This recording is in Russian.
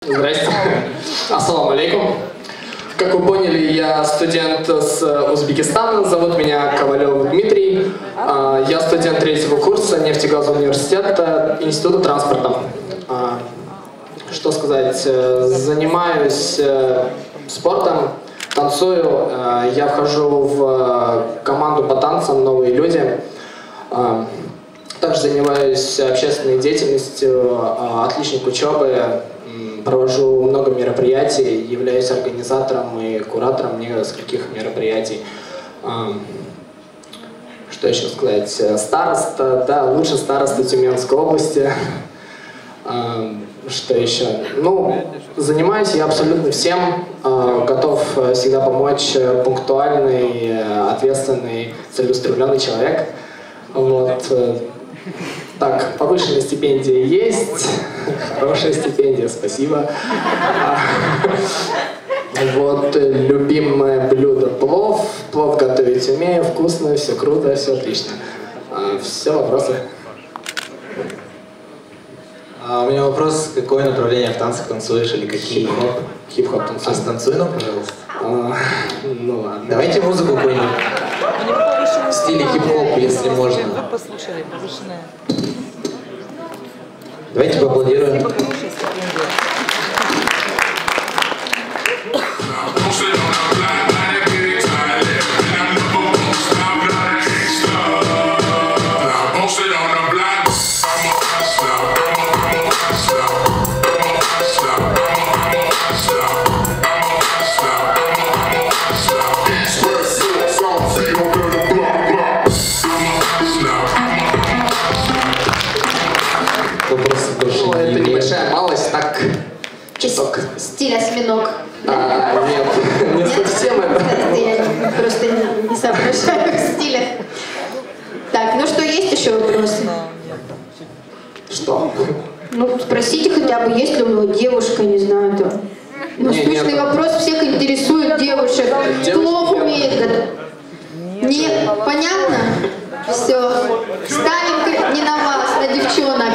Здрасте. Ассаламу алейкум. Как вы поняли, я студент с Узбекистана. Зовут меня Ковалев Дмитрий. Я студент 3-го курса нефтегазового университета Института транспорта. Что сказать? Занимаюсь спортом, танцую. Я вхожу в команду по танцам «Новые люди». Также занимаюсь общественной деятельностью, отличник учебы. Провожу много мероприятий, являюсь организатором и куратором нескольких мероприятий. Что еще сказать? Староста, да, лучший староста Тюменской области. Что еще? Ну, занимаюсь я абсолютно всем, готов всегда помочь, пунктуальный, ответственный, целеустремленный человек. Вот. Так, повышенная стипендия есть, хорошая стипендия, спасибо. Вот, любимое блюдо плов. Плов готовить умею, вкусно, все круто, все отлично. Все, вопросы? У меня вопрос, какое направление в танцах танцуешь или какие? Хип-хоп. Хип-хоп танцую. Станцуй нам, пожалуйста. Ну ладно. Давайте музыку какую-нибудь в стиле хип-хоп, если можно. Послушали, повышенная. Давайте поаплодируем. Ну, это небольшая малость, так, часок. Стиль осьминог. Нет, не совсем это. Я просто не соображаю в стилях. Так, ну что, есть еще вопросы? Что? Ну, спросите хотя бы, есть ли у него девушка, не знаю, там. Ну, скучный вопрос, всех интересует девушек. Плов умеет готовить. Нет, понятно? Все. Ставим не на вас, на девчонок.